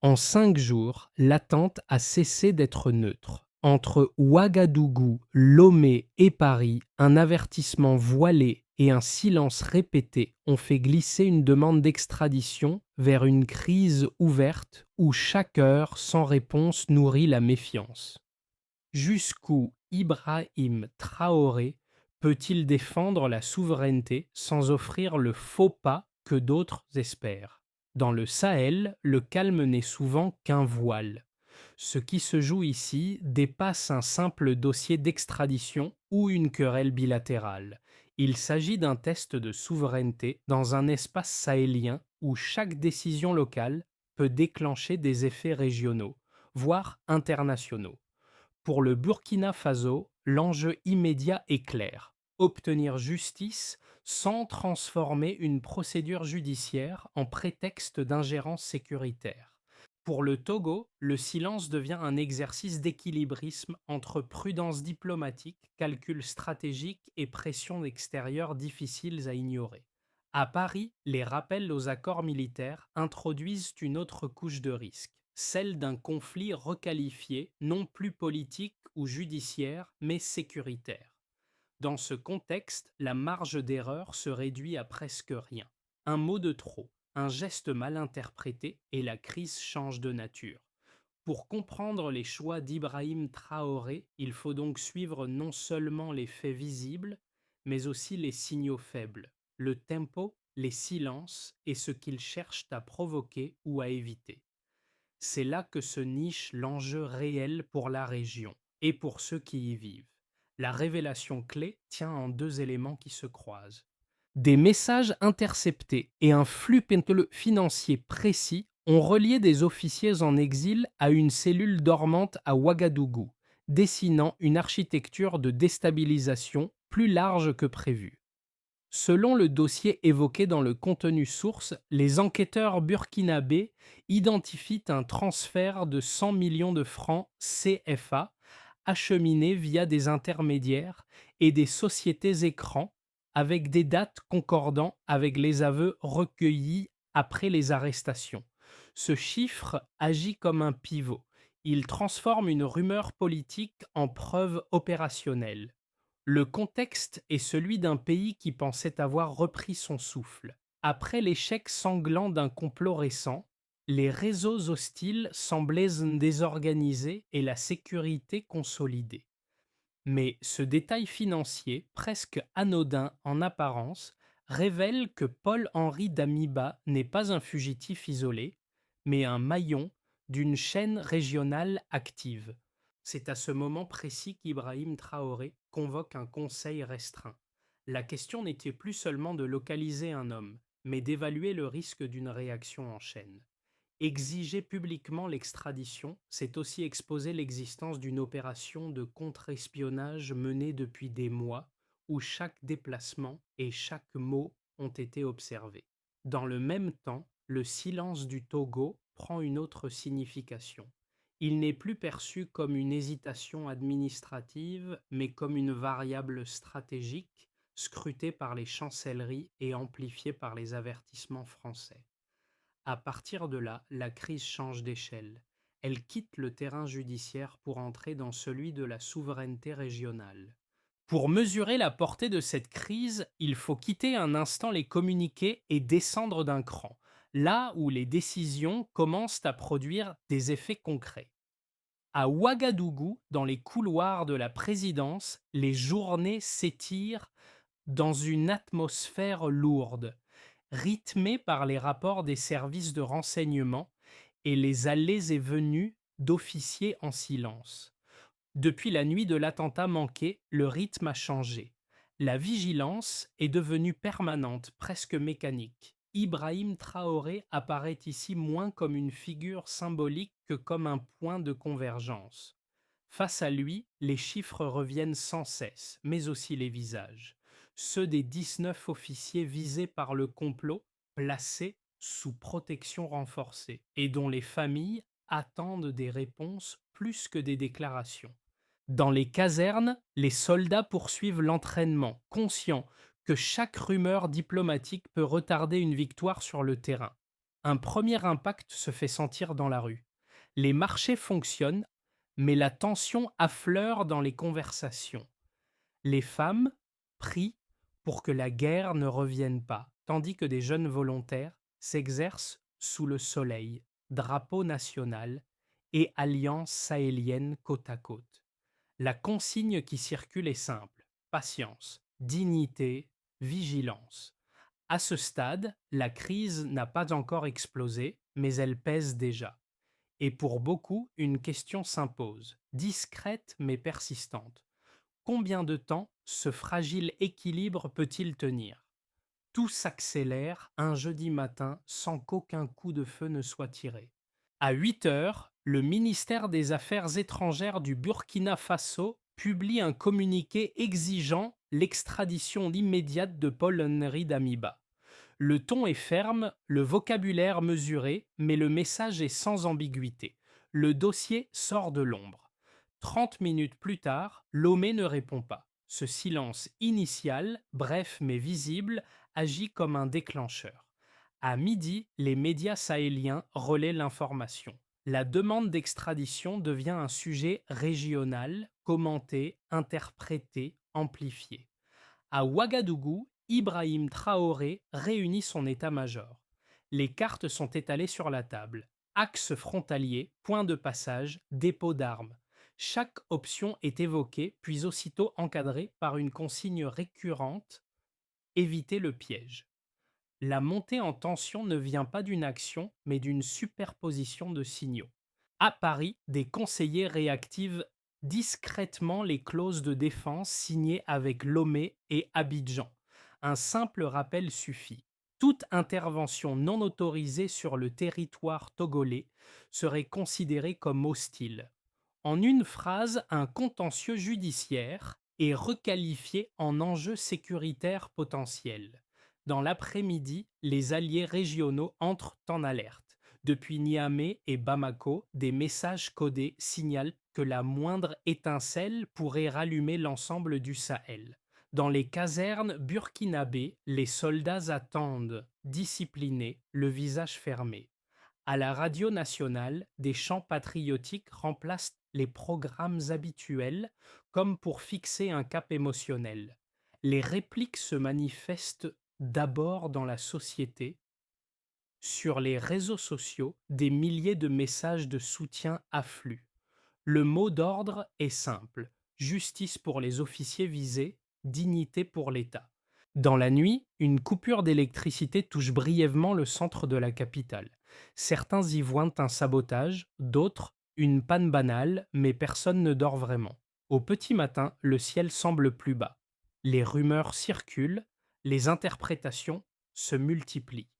En 5 jours, l'attente a cessé d'être neutre. Entre Ouagadougou, Lomé et Paris, un avertissement voilé et un silence répété ont fait glisser une demande d'extradition vers une crise ouverte où chaque heure sans réponse nourrit la méfiance. Jusqu'où Ibrahim Traoré peut-il défendre la souveraineté sans offrir le faux pas que d'autres espèrent? Dans le Sahel, le calme n'est souvent qu'un voile. Ce qui se joue ici dépasse un simple dossier d'extradition ou une querelle bilatérale. Il s'agit d'un test de souveraineté dans un espace sahélien où chaque décision locale peut déclencher des effets régionaux, voire internationaux. Pour le Burkina Faso, l'enjeu immédiat est clair: obtenir justice sans transformer une procédure judiciaire en prétexte d'ingérence sécuritaire. Pour le Togo, le silence devient un exercice d'équilibrisme entre prudence diplomatique, calcul stratégique et pression extérieure difficiles à ignorer. À Paris, les rappels aux accords militaires introduisent une autre couche de risque, celle d'un conflit requalifié, non plus politique ou judiciaire, mais sécuritaire. Dans ce contexte, la marge d'erreur se réduit à presque rien. Un mot de trop, un geste mal interprété et la crise change de nature. Pour comprendre les choix d'Ibrahim Traoré, il faut donc suivre non seulement les faits visibles, mais aussi les signaux faibles, le tempo, les silences et ce qu'ils cherchent à provoquer ou à éviter. C'est là que se niche l'enjeu réel pour la région et pour ceux qui y vivent. La révélation clé tient en deux éléments qui se croisent. Des messages interceptés et un flux financier précis ont relié des officiers en exil à une cellule dormante à Ouagadougou, dessinant une architecture de déstabilisation plus large que prévu. Selon le dossier évoqué dans le contenu source, les enquêteurs burkinabés identifient un transfert de 100 millions de francs CFA acheminés via des intermédiaires et des sociétés écrans avec des dates concordant avec les aveux recueillis après les arrestations. Ce chiffre agit comme un pivot. Il transforme une rumeur politique en preuve opérationnelle. Le contexte est celui d'un pays qui pensait avoir repris son souffle. Après l'échec sanglant d'un complot récent, les réseaux hostiles semblaient désorganisés et la sécurité consolidée. Mais ce détail financier, presque anodin en apparence, révèle que Paul-Henri Damiba n'est pas un fugitif isolé, mais un maillon d'une chaîne régionale active. C'est à ce moment précis qu'Ibrahim Traoré convoque un conseil restreint. La question n'était plus seulement de localiser un homme, mais d'évaluer le risque d'une réaction en chaîne. Exiger publiquement l'extradition, c'est aussi exposer l'existence d'une opération de contre-espionnage menée depuis des mois, où chaque déplacement et chaque mot ont été observés. Dans le même temps, le silence du Togo prend une autre signification. Il n'est plus perçu comme une hésitation administrative, mais comme une variable stratégique, scrutée par les chancelleries et amplifiée par les avertissements français. À partir de là, la crise change d'échelle. Elle quitte le terrain judiciaire pour entrer dans celui de la souveraineté régionale. Pour mesurer la portée de cette crise, il faut quitter un instant les communiqués et descendre d'un cran, là où les décisions commencent à produire des effets concrets. À Ouagadougou, dans les couloirs de la présidence, les journées s'étirent dans une atmosphère lourde, rythmée par les rapports des services de renseignement et les allées et venues d'officiers en silence. Depuis la nuit de l'attentat manqué, le rythme a changé. La vigilance est devenue permanente, presque mécanique. Ibrahim Traoré apparaît ici moins comme une figure symbolique que comme un point de convergence. Face à lui, les chiffres reviennent sans cesse, mais aussi les visages. Ceux des 19 officiers visés par le complot, placés sous protection renforcée, et dont les familles attendent des réponses plus que des déclarations. Dans les casernes, les soldats poursuivent l'entraînement, conscients que chaque rumeur diplomatique peut retarder une victoire sur le terrain. Un premier impact se fait sentir dans la rue. Les marchés fonctionnent, mais la tension affleure dans les conversations. Les femmes prient pour que la guerre ne revienne pas, tandis que des jeunes volontaires s'exercent sous le soleil, drapeau national et alliance sahélienne côte à côte. La consigne qui circule est simple: patience, dignité, vigilance. À ce stade, la crise n'a pas encore explosé, mais elle pèse déjà. Et pour beaucoup, une question s'impose, discrète mais persistante. Combien de temps ce fragile équilibre peut-il tenir? Tout s'accélère un jeudi matin sans qu'aucun coup de feu ne soit tiré. À 8 heures, le ministère des Affaires étrangères du Burkina Faso publie un communiqué exigeant l'extradition immédiate de Paul-Henri Damiba. Le ton est ferme, le vocabulaire mesuré, mais le message est sans ambiguïté. Le dossier sort de l'ombre. 30 minutes plus tard, Lomé ne répond pas. Ce silence initial, bref mais visible, agit comme un déclencheur. À midi, les médias sahéliens relaient l'information. La demande d'extradition devient un sujet régional, commenté, interprété, amplifié. À Ouagadougou, Ibrahim Traoré réunit son état-major. Les cartes sont étalées sur la table. Axe frontalier, point de passage, dépôt d'armes. Chaque option est évoquée, puis aussitôt encadrée par une consigne récurrente: éviter le piège. La montée en tension ne vient pas d'une action, mais d'une superposition de signaux. À Paris, des conseillers réactivent discrètement les clauses de défense signées avec Lomé et Abidjan. Un simple rappel suffit. Toute intervention non autorisée sur le territoire togolais serait considérée comme hostile. En une phrase, un contentieux judiciaire est requalifié en enjeu sécuritaire potentiel. Dans l'après-midi, les alliés régionaux entrent en alerte. Depuis Niamey et Bamako, des messages codés signalent que la moindre étincelle pourrait rallumer l'ensemble du Sahel. Dans les casernes burkinabées, les soldats attendent, disciplinés, le visage fermé. À la radio nationale, des chants patriotiques remplacent les programmes habituels, comme pour fixer un cap émotionnel. Les répliques se manifestent d'abord dans la société. Sur les réseaux sociaux, des milliers de messages de soutien affluent. Le mot d'ordre est simple: justice pour les officiers visés, dignité pour l'État. Dans la nuit, une coupure d'électricité touche brièvement le centre de la capitale. Certains y voient un sabotage, d'autres une panne banale, mais personne ne dort vraiment. Au petit matin, le ciel semble plus bas. Les rumeurs circulent, les interprétations se multiplient.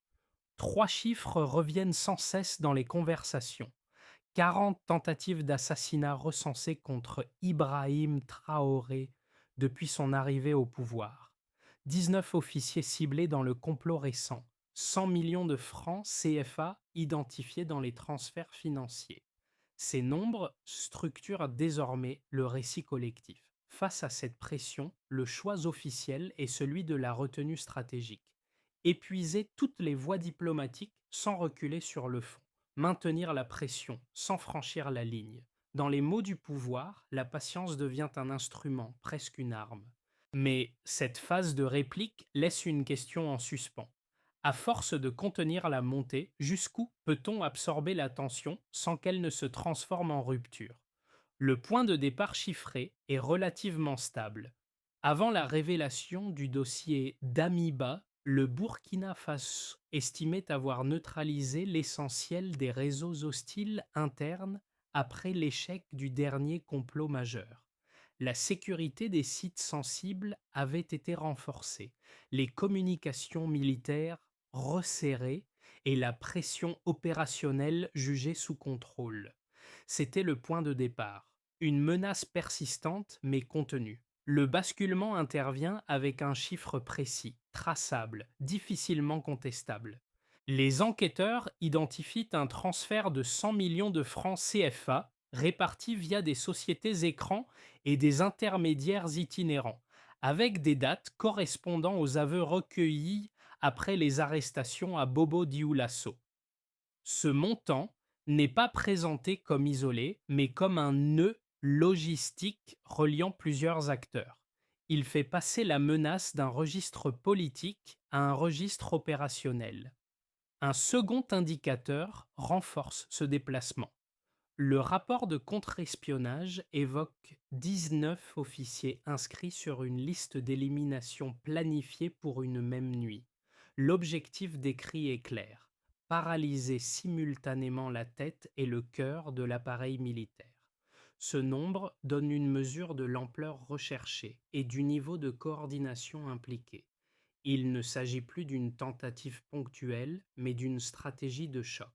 Trois chiffres reviennent sans cesse dans les conversations: 40 tentatives d'assassinat recensées contre Ibrahim Traoré depuis son arrivée au pouvoir, 19 officiers ciblés dans le complot récent, 100 millions de francs CFA identifiés dans les transferts financiers. Ces nombres structurent désormais le récit collectif. Face à cette pression, le choix officiel est celui de la retenue stratégique. Épuiser toutes les voies diplomatiques sans reculer sur le fond. Maintenir la pression sans franchir la ligne. Dans les mots du pouvoir, la patience devient un instrument, presque une arme. Mais cette phase de réplique laisse une question en suspens. À force de contenir la montée, jusqu'où peut-on absorber la tension sans qu'elle ne se transforme en rupture? Le point de départ chiffré est relativement stable. Avant la révélation du dossier Damiba, le Burkina Faso estimait avoir neutralisé l'essentiel des réseaux hostiles internes après l'échec du dernier complot majeur. La sécurité des sites sensibles avait été renforcée, les communications militaires resserrées et la pression opérationnelle jugée sous contrôle. C'était le point de départ, une menace persistante mais contenue. Le basculement intervient avec un chiffre précis, traçable, difficilement contestable. Les enquêteurs identifient un transfert de 100 millions de francs CFA répartis via des sociétés écrans et des intermédiaires itinérants, avec des dates correspondant aux aveux recueillis après les arrestations à Bobo Dioulasso. Ce montant n'est pas présenté comme isolé, mais comme un nœud logistique reliant plusieurs acteurs. Il fait passer la menace d'un registre politique à un registre opérationnel. Un second indicateur renforce ce déplacement. Le rapport de contre-espionnage évoque 19 officiers inscrits sur une liste d'élimination planifiée pour une même nuit. L'objectif décrit est clair: paralyser simultanément la tête et le cœur de l'appareil militaire. Ce nombre donne une mesure de l'ampleur recherchée et du niveau de coordination impliqué. Il ne s'agit plus d'une tentative ponctuelle, mais d'une stratégie de choc.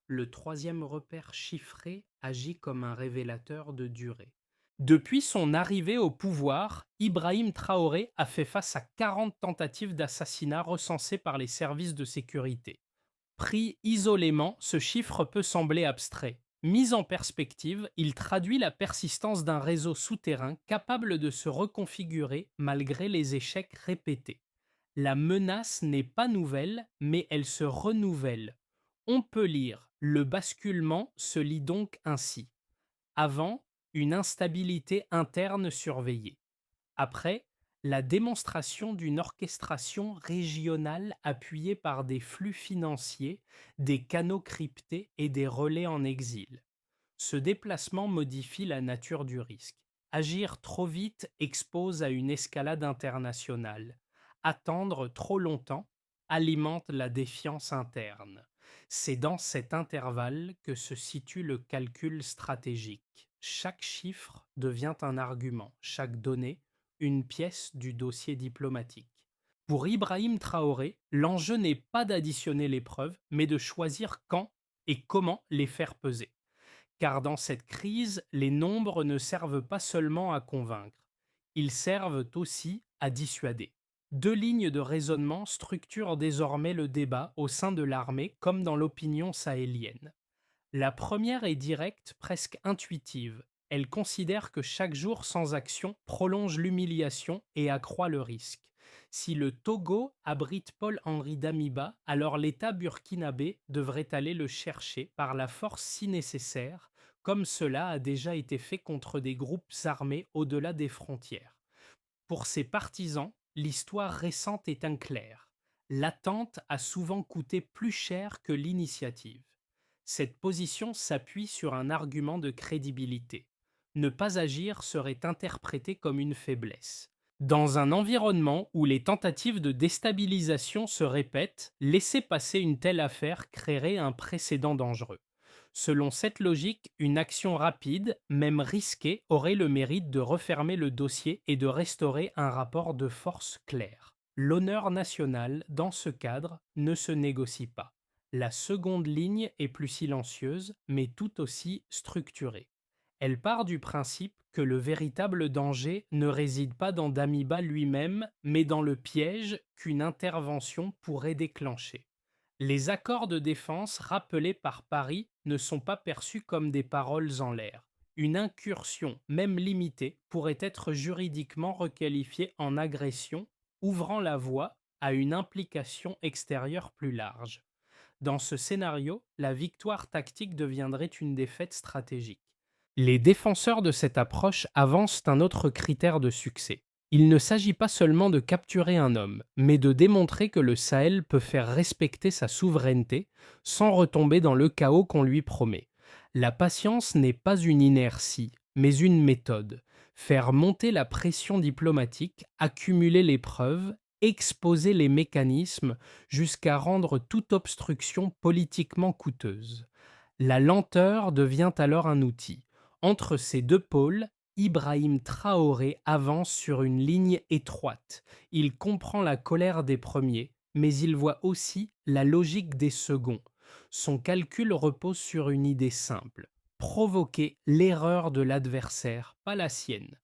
Le troisième repère chiffré agit comme un révélateur de durée. Depuis son arrivée au pouvoir, Ibrahim Traoré a fait face à 40 tentatives d'assassinat recensées par les services de sécurité. Pris isolément, ce chiffre peut sembler abstrait. Mis en perspective, il traduit la persistance d'un réseau souterrain capable de se reconfigurer malgré les échecs répétés. La menace n'est pas nouvelle, mais elle se renouvelle. On peut lire: le basculement se lit donc ainsi. Avant, une instabilité interne surveillée. Après, la démonstration d'une orchestration régionale appuyée par des flux financiers, des canaux cryptés et des relais en exil. Ce déplacement modifie la nature du risque. Agir trop vite expose à une escalade internationale. Attendre trop longtemps alimente la défiance interne. C'est dans cet intervalle que se situe le calcul stratégique. Chaque chiffre devient un argument, chaque donnée une pièce du dossier diplomatique. Pour Ibrahim Traoré, l'enjeu n'est pas d'additionner les preuves, mais de choisir quand et comment les faire peser. Car dans cette crise, les nombres ne servent pas seulement à convaincre, ils servent aussi à dissuader. Deux lignes de raisonnement structurent désormais le débat au sein de l'armée comme dans l'opinion sahélienne. La première est directe, presque intuitive. Elle considère que chaque jour sans action prolonge l'humiliation et accroît le risque. Si le Togo abrite Paul-Henri Damiba, alors l'État burkinabé devrait aller le chercher par la force si nécessaire, comme cela a déjà été fait contre des groupes armés au-delà des frontières. Pour ses partisans, l'histoire récente est un clair. L'attente a souvent coûté plus cher que l'initiative. Cette position s'appuie sur un argument de crédibilité. Ne pas agir serait interprété comme une faiblesse. Dans un environnement où les tentatives de déstabilisation se répètent, laisser passer une telle affaire créerait un précédent dangereux. Selon cette logique, une action rapide, même risquée, aurait le mérite de refermer le dossier et de restaurer un rapport de force clair. L'honneur national, dans ce cadre, ne se négocie pas. La seconde ligne est plus silencieuse, mais tout aussi structurée. Elle part du principe que le véritable danger ne réside pas dans Damiba lui-même, mais dans le piège qu'une intervention pourrait déclencher. Les accords de défense rappelés par Paris ne sont pas perçus comme des paroles en l'air. Une incursion, même limitée, pourrait être juridiquement requalifiée en agression, ouvrant la voie à une implication extérieure plus large. Dans ce scénario, la victoire tactique deviendrait une défaite stratégique. Les défenseurs de cette approche avancent un autre critère de succès. Il ne s'agit pas seulement de capturer un homme, mais de démontrer que le Sahel peut faire respecter sa souveraineté sans retomber dans le chaos qu'on lui promet. La patience n'est pas une inertie, mais une méthode. Faire monter la pression diplomatique, accumuler les preuves, exposer les mécanismes jusqu'à rendre toute obstruction politiquement coûteuse. La lenteur devient alors un outil. Entre ces deux pôles, Ibrahim Traoré avance sur une ligne étroite. Il comprend la colère des premiers, mais il voit aussi la logique des seconds. Son calcul repose sur une idée simple: provoquer l'erreur de l'adversaire, pas la sienne.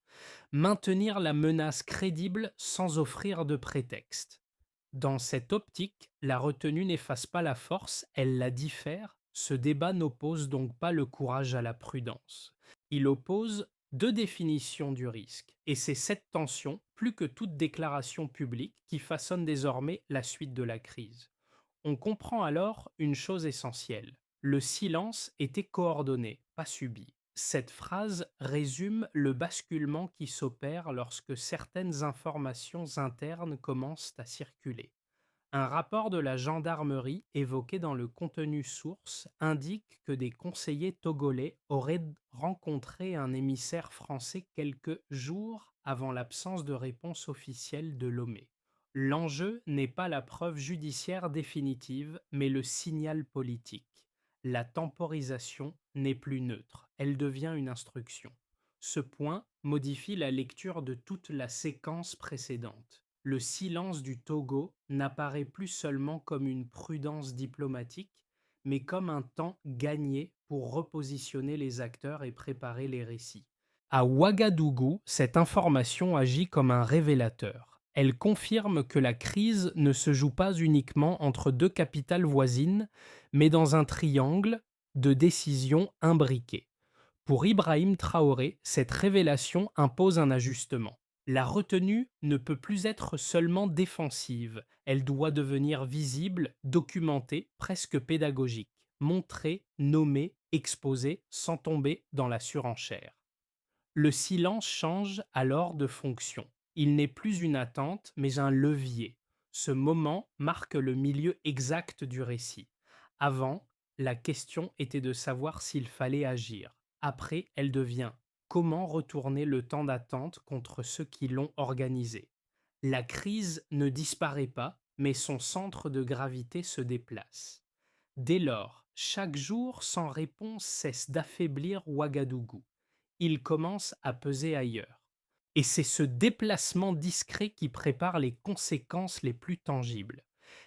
Maintenir la menace crédible sans offrir de prétexte. Dans cette optique, la retenue n'efface pas la force, elle la diffère. Ce débat n'oppose donc pas le courage à la prudence. Il oppose deux définitions du risque. Et c'est cette tension, plus que toute déclaration publique, qui façonne désormais la suite de la crise. On comprend alors une chose essentielle. Le silence était coordonné, pas subi. Cette phrase résume le basculement qui s'opère lorsque certaines informations internes commencent à circuler. Un rapport de la gendarmerie évoqué dans le contenu source indique que des conseillers togolais auraient rencontré un émissaire français quelques jours avant l'absence de réponse officielle de Lomé. L'enjeu n'est pas la preuve judiciaire définitive, mais le signal politique. La temporisation n'est plus neutre, elle devient une instruction. Ce point modifie la lecture de toute la séquence précédente. Le silence du Togo n'apparaît plus seulement comme une prudence diplomatique, mais comme un temps gagné pour repositionner les acteurs et préparer les récits. À Ouagadougou, cette information agit comme un révélateur. Elle confirme que la crise ne se joue pas uniquement entre deux capitales voisines, mais dans un triangle de décisions imbriquées. Pour Ibrahim Traoré, cette révélation impose un ajustement. La retenue ne peut plus être seulement défensive, elle doit devenir visible, documentée, presque pédagogique, montrée, nommée, exposée, sans tomber dans la surenchère. Le silence change alors de fonction. Il n'est plus une attente, mais un levier. Ce moment marque le milieu exact du récit. Avant, la question était de savoir s'il fallait agir. Après, elle devient comment retourner le temps d'attente contre ceux qui l'ont organisé. La crise ne disparaît pas, mais son centre de gravité se déplace. Dès lors, chaque jour sans réponse cesse d'affaiblir Ouagadougou. Il commence à peser ailleurs. Et c'est ce déplacement discret qui prépare les conséquences les plus tangibles.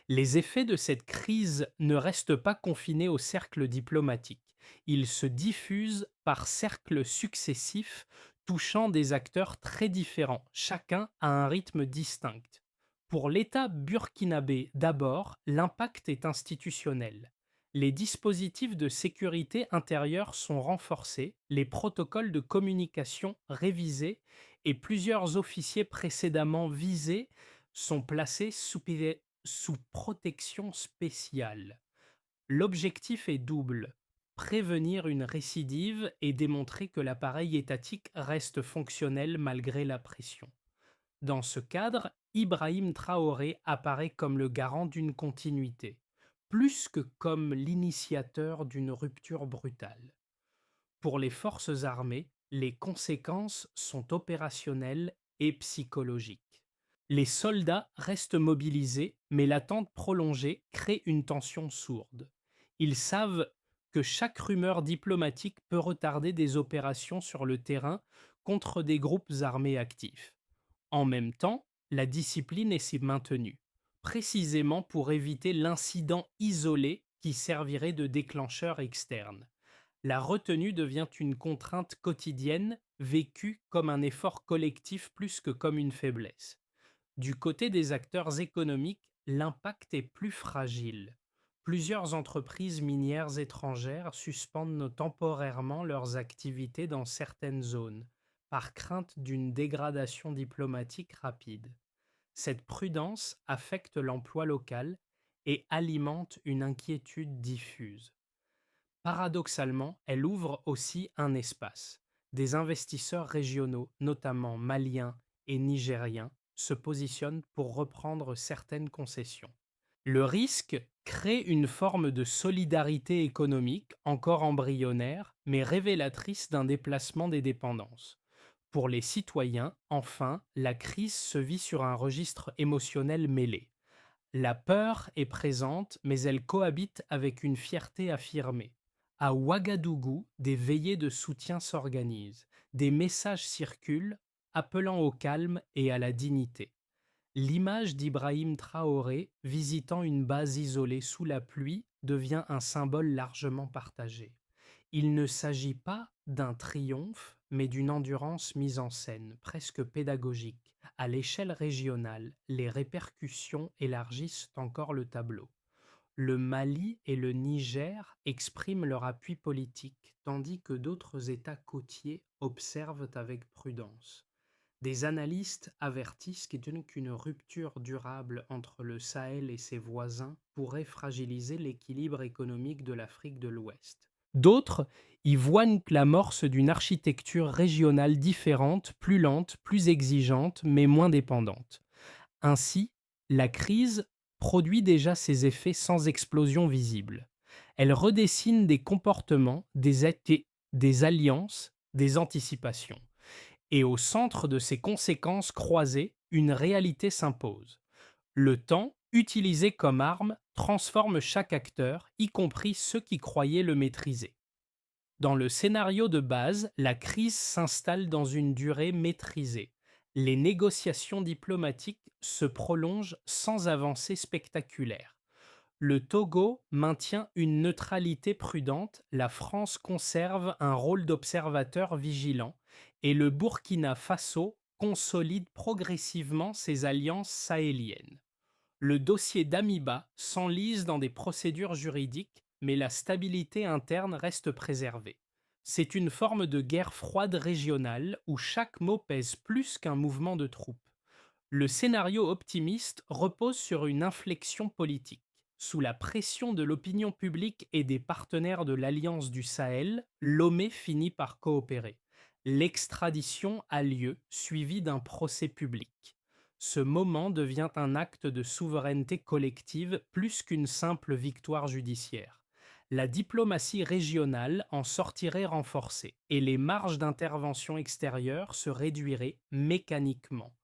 Les effets de cette crise ne restent pas confinés au cercle diplomatique. Ils se diffusent par cercles successifs, touchant des acteurs très différents, chacun à un rythme distinct. Pour l'État burkinabé d'abord, l'impact est institutionnel. Les dispositifs de sécurité intérieure sont renforcés, les protocoles de communication révisés et plusieurs officiers précédemment visés sont placés sous protection spéciale. L'objectif est double: prévenir une récidive et démontrer que l'appareil étatique reste fonctionnel malgré la pression. Dans ce cadre, Ibrahim Traoré apparaît comme le garant d'une continuité, plus que comme l'initiateur d'une rupture brutale. Pour les forces armées, les conséquences sont opérationnelles et psychologiques. Les soldats restent mobilisés, mais l'attente prolongée crée une tension sourde. Ils savent que chaque rumeur diplomatique peut retarder des opérations sur le terrain contre des groupes armés actifs. En même temps, la discipline est maintenue, précisément pour éviter l'incident isolé qui servirait de déclencheur externe. La retenue devient une contrainte quotidienne, vécue comme un effort collectif plus que comme une faiblesse. Du côté des acteurs économiques, l'impact est plus fragile. Plusieurs entreprises minières étrangères suspendent temporairement leurs activités dans certaines zones, par crainte d'une dégradation diplomatique rapide. Cette prudence affecte l'emploi local et alimente une inquiétude diffuse. Paradoxalement, elle ouvre aussi un espace. Des investisseurs régionaux, notamment maliens et nigériens, se positionnent pour reprendre certaines concessions. Le risque crée une forme de solidarité économique encore embryonnaire, mais révélatrice d'un déplacement des dépendances. Pour les citoyens, enfin, la crise se vit sur un registre émotionnel mêlé. La peur est présente, mais elle cohabite avec une fierté affirmée. À Ouagadougou, des veillées de soutien s'organisent. Des messages circulent appelant au calme et à la dignité. L'image d'Ibrahim Traoré visitant une base isolée sous la pluie devient un symbole largement partagé. Il ne s'agit pas d'un triomphe, mais d'une endurance mise en scène, presque pédagogique. À l'échelle régionale, les répercussions élargissent encore le tableau. Le Mali et le Niger expriment leur appui politique, tandis que d'autres États côtiers observent avec prudence. Des analystes avertissent qu'une rupture durable entre le Sahel et ses voisins pourrait fragiliser l'équilibre économique de l'Afrique de l'Ouest. D'autres y voient l'amorce d'une architecture régionale différente, plus lente, plus exigeante, mais moins dépendante. Ainsi, la crise produit déjà ses effets sans explosion visible. Elle redessine des comportements, des alliances, des anticipations. Et au centre de ces conséquences croisées, une réalité s'impose. Le temps, utilisé comme arme, transforme chaque acteur, y compris ceux qui croyaient le maîtriser. Dans le scénario de base, la crise s'installe dans une durée maîtrisée. Les négociations diplomatiques se prolongent sans avancée spectaculaire. Le Togo maintient une neutralité prudente, la France conserve un rôle d'observateur vigilant et le Burkina Faso consolide progressivement ses alliances sahéliennes. Le dossier d'Amiba s'enlise dans des procédures juridiques, mais la stabilité interne reste préservée. C'est une forme de guerre froide régionale où chaque mot pèse plus qu'un mouvement de troupes. Le scénario optimiste repose sur une inflexion politique. Sous la pression de l'opinion publique et des partenaires de l'Alliance du Sahel, Lomé finit par coopérer. L'extradition a lieu, suivie d'un procès public. Ce moment devient un acte de souveraineté collective plus qu'une simple victoire judiciaire. La diplomatie régionale en sortirait renforcée et les marges d'intervention extérieure se réduiraient mécaniquement.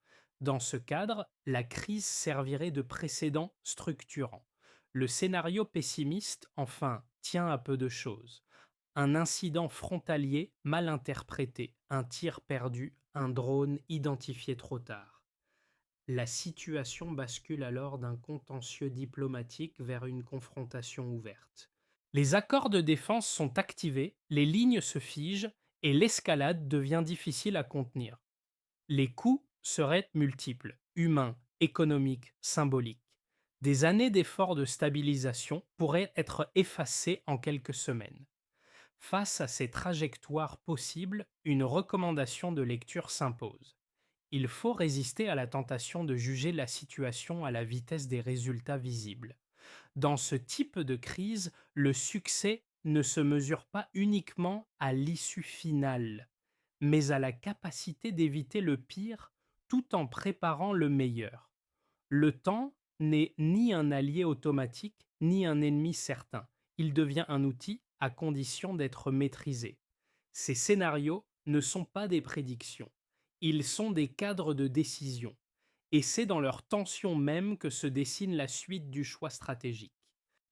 Dans ce cadre, la crise servirait de précédent structurant. Le scénario pessimiste, enfin, tient à peu de choses. Un incident frontalier mal interprété, un tir perdu, un drone identifié trop tard. La situation bascule alors d'un contentieux diplomatique vers une confrontation ouverte. Les accords de défense sont activés, les lignes se figent et l'escalade devient difficile à contenir. Les coûts seraient multiples, humains, économiques, symboliques. Des années d'efforts de stabilisation pourraient être effacées en quelques semaines. Face à ces trajectoires possibles, une recommandation de lecture s'impose. Il faut résister à la tentation de juger la situation à la vitesse des résultats visibles. Dans ce type de crise, le succès ne se mesure pas uniquement à l'issue finale, mais à la capacité d'éviter le pire tout en préparant le meilleur. Le temps n'est ni un allié automatique, ni un ennemi certain. Il devient un outil à condition d'être maîtrisé. Ces scénarios ne sont pas des prédictions, ils sont des cadres de décision. Et c'est dans leur tension même que se dessine la suite du choix stratégique.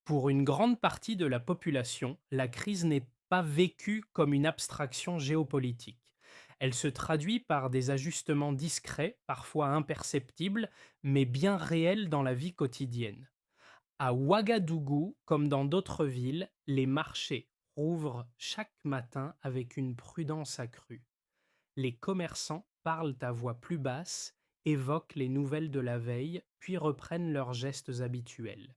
Pour une grande partie de la population, la crise n'est pas vécue comme une abstraction géopolitique. Elle se traduit par des ajustements discrets, parfois imperceptibles, mais bien réels dans la vie quotidienne. À Ouagadougou, comme dans d'autres villes, les marchés rouvrent chaque matin avec une prudence accrue. Les commerçants parlent à voix plus basse, évoquent les nouvelles de la veille, puis reprennent leurs gestes habituels.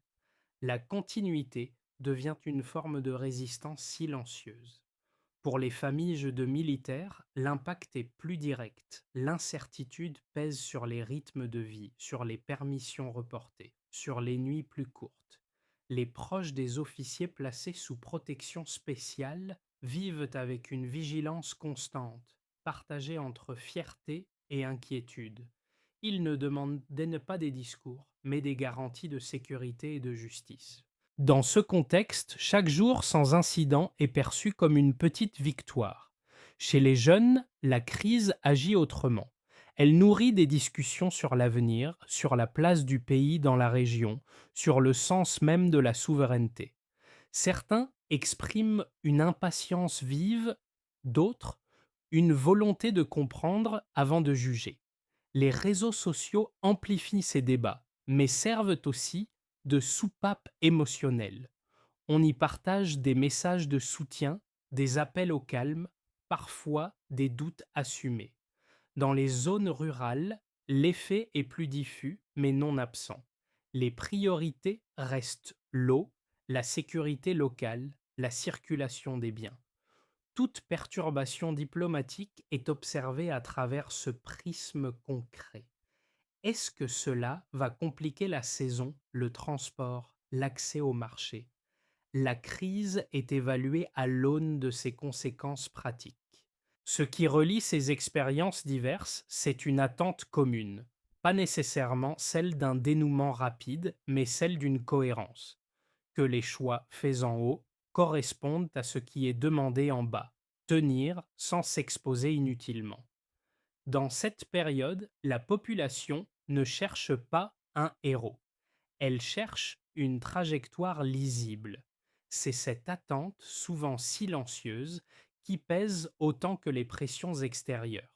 La continuité devient une forme de résistance silencieuse. Pour les familles de militaires, l'impact est plus direct. L'incertitude pèse sur les rythmes de vie, sur les permissions reportées, sur les nuits plus courtes. Les proches des officiers placés sous protection spéciale vivent avec une vigilance constante, partagée entre fierté et inquiétude. Ils ne demandent pas des discours, mais des garanties de sécurité et de justice. Dans ce contexte, chaque jour sans incident est perçu comme une petite victoire. Chez les jeunes, la crise agit autrement. Elle nourrit des discussions sur l'avenir, sur la place du pays dans la région, sur le sens même de la souveraineté. Certains expriment une impatience vive, d'autres une volonté de comprendre avant de juger. Les réseaux sociaux amplifient ces débats, mais servent aussi de soupape émotionnelle. On y partage des messages de soutien, des appels au calme, parfois des doutes assumés. Dans les zones rurales, l'effet est plus diffus, mais non absent. Les priorités restent l'eau, la sécurité locale, la circulation des biens. Toute perturbation diplomatique est observée à travers ce prisme concret. Est-ce que cela va compliquer la saison, le transport, l'accès au marché? La crise est évaluée à l'aune de ses conséquences pratiques. Ce qui relie ces expériences diverses, c'est une attente commune, pas nécessairement celle d'un dénouement rapide, mais celle d'une cohérence, que les choix faits en haut correspondent à ce qui est demandé en bas, tenir sans s'exposer inutilement. Dans cette période, la population ne cherche pas un héros, elle cherche une trajectoire lisible. C'est cette attente, souvent silencieuse, qui pèse autant que les pressions extérieures.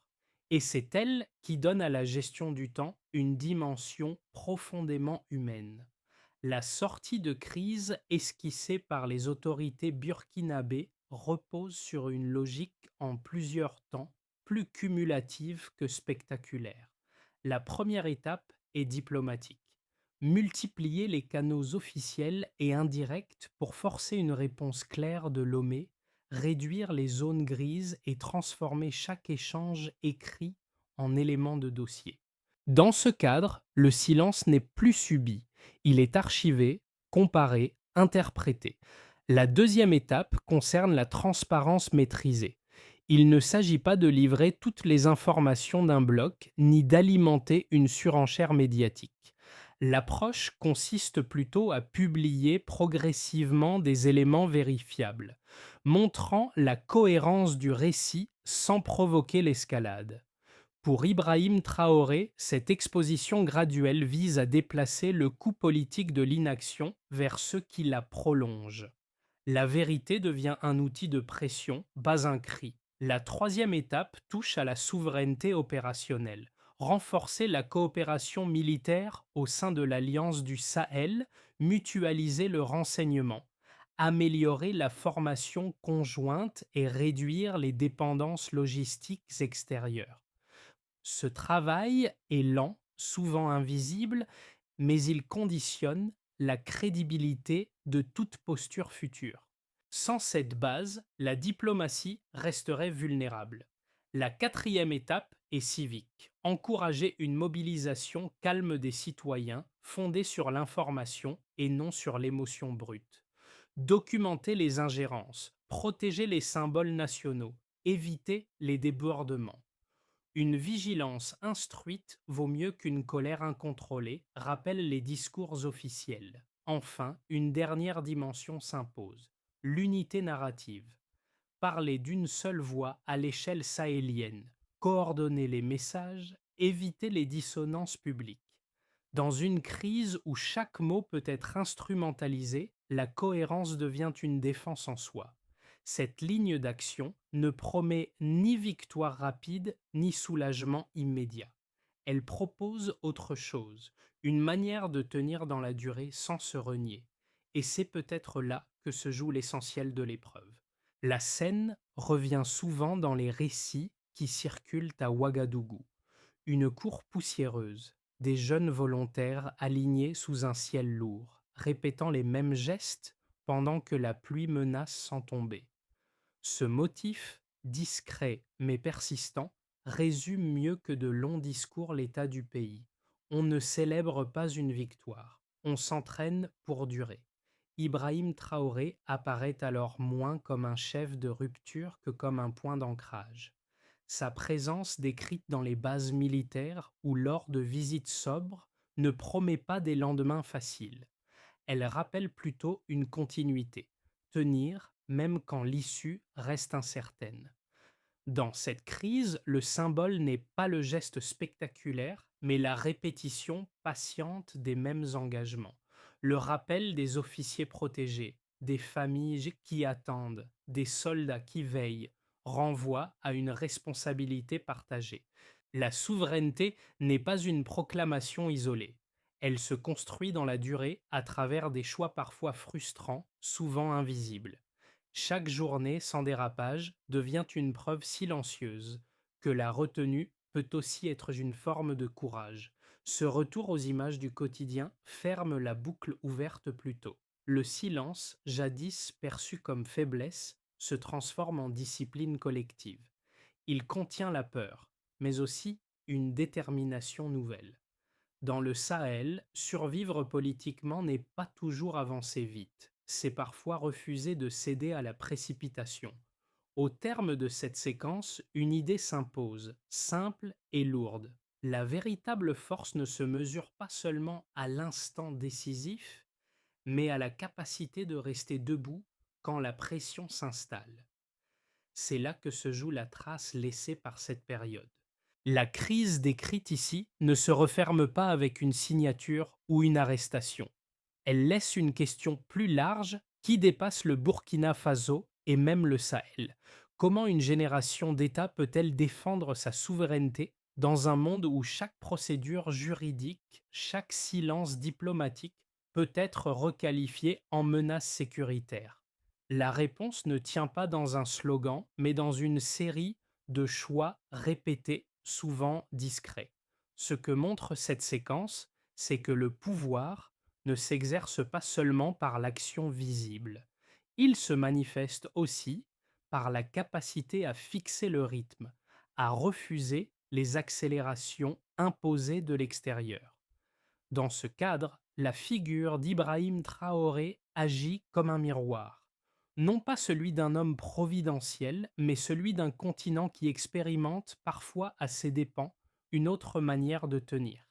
Et c'est elle qui donne à la gestion du temps une dimension profondément humaine. La sortie de crise esquissée par les autorités burkinabées repose sur une logique en plusieurs temps, plus cumulative que spectaculaire. La première étape est diplomatique. Multiplier les canaux officiels et indirects pour forcer une réponse claire de Lomé, réduire les zones grises et transformer chaque échange écrit en élément de dossier. Dans ce cadre, le silence n'est plus subi, il est archivé, comparé, interprété. La deuxième étape concerne la transparence maîtrisée. Il ne s'agit pas de livrer toutes les informations d'un bloc, ni d'alimenter une surenchère médiatique. L'approche consiste plutôt à publier progressivement des éléments vérifiables, montrant la cohérence du récit sans provoquer l'escalade. Pour Ibrahim Traoré, cette exposition graduelle vise à déplacer le coût politique de l'inaction vers ceux qui la prolongent. La vérité devient un outil de pression, pas un cri. La troisième étape touche à la souveraineté opérationnelle. Renforcer la coopération militaire au sein de l'Alliance du Sahel, mutualiser le renseignement, améliorer la formation conjointe et réduire les dépendances logistiques extérieures. Ce travail est lent, souvent invisible, mais il conditionne la crédibilité de toute posture future. Sans cette base, la diplomatie resterait vulnérable. La quatrième étape est civique. Encourager une mobilisation calme des citoyens, fondée sur l'information et non sur l'émotion brute. Documenter les ingérences, protéger les symboles nationaux, éviter les débordements. Une vigilance instruite vaut mieux qu'une colère incontrôlée, rappellent les discours officiels. Enfin, une dernière dimension s'impose, l'unité narrative. Parler d'une seule voix à l'échelle sahélienne, coordonner les messages, éviter les dissonances publiques. Dans une crise où chaque mot peut être instrumentalisé, la cohérence devient une défense en soi. Cette ligne d'action ne promet ni victoire rapide ni soulagement immédiat. Elle propose autre chose, une manière de tenir dans la durée sans se renier. Et c'est peut-être là que se joue l'essentiel de l'épreuve. La scène revient souvent dans les récits qui circulent à Ouagadougou. Une cour poussiéreuse, des jeunes volontaires alignés sous un ciel lourd, répétant les mêmes gestes pendant que la pluie menace sans tomber. Ce motif, discret mais persistant, résume mieux que de longs discours l'état du pays. On ne célèbre pas une victoire, on s'entraîne pour durer. Ibrahim Traoré apparaît alors moins comme un chef de rupture que comme un point d'ancrage. Sa présence décrite dans les bases militaires ou lors de visites sobres ne promet pas des lendemains faciles. Elle rappelle plutôt une continuité, tenir même quand l'issue reste incertaine. Dans cette crise, le symbole n'est pas le geste spectaculaire, mais la répétition patiente des mêmes engagements, le rappel des officiers protégés, des familles qui attendent, des soldats qui veillent, renvoie à une responsabilité partagée. La souveraineté n'est pas une proclamation isolée. Elle se construit dans la durée à travers des choix parfois frustrants, souvent invisibles. Chaque journée sans dérapage devient une preuve silencieuse que la retenue peut aussi être une forme de courage. Ce retour aux images du quotidien ferme la boucle ouverte plus tôt. Le silence, jadis perçu comme faiblesse, se transforme en discipline collective. Il contient la peur, mais aussi une détermination nouvelle. Dans le Sahel, survivre politiquement n'est pas toujours avancer vite. C'est parfois refuser de céder à la précipitation. Au terme de cette séquence, une idée s'impose, simple et lourde. La véritable force ne se mesure pas seulement à l'instant décisif, mais à la capacité de rester debout quand la pression s'installe. C'est là que se joue la trace laissée par cette période. La crise décrite ici ne se referme pas avec une signature ou une arrestation. Elle laisse une question plus large qui dépasse le Burkina Faso et même le Sahel. Comment une génération d'États peut-elle défendre sa souveraineté dans un monde où chaque procédure juridique, chaque silence diplomatique peut être requalifié en menace sécuritaire? La réponse ne tient pas dans un slogan, mais dans une série de choix répétés, souvent discrets. Ce que montre cette séquence, c'est que le pouvoir ne s'exerce pas seulement par l'action visible. Il se manifeste aussi par la capacité à fixer le rythme, à refuser les accélérations imposées de l'extérieur. Dans ce cadre, la figure d'Ibrahim Traoré agit comme un miroir. Non pas celui d'un homme providentiel, mais celui d'un continent qui expérimente, parfois à ses dépens, une autre manière de tenir.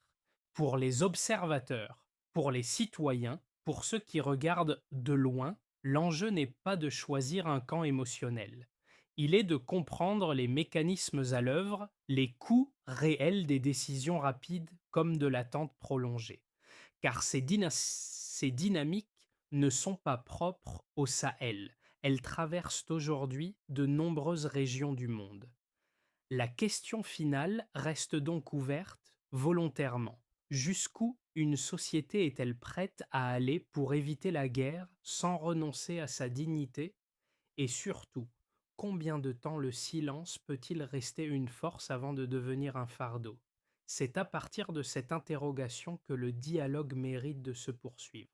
Pour les observateurs, pour les citoyens, pour ceux qui regardent de loin, l'enjeu n'est pas de choisir un camp émotionnel. Il est de comprendre les mécanismes à l'œuvre, les coûts réels des décisions rapides comme de l'attente prolongée. Car ces dynamiques ne sont pas propres au Sahel. Elles traversent aujourd'hui de nombreuses régions du monde. La question finale reste donc ouverte volontairement. Jusqu'où une société est-elle prête à aller pour éviter la guerre sans renoncer à sa dignité? Et surtout, combien de temps le silence peut-il rester une force avant de devenir un fardeau? C'est à partir de cette interrogation que le dialogue mérite de se poursuivre.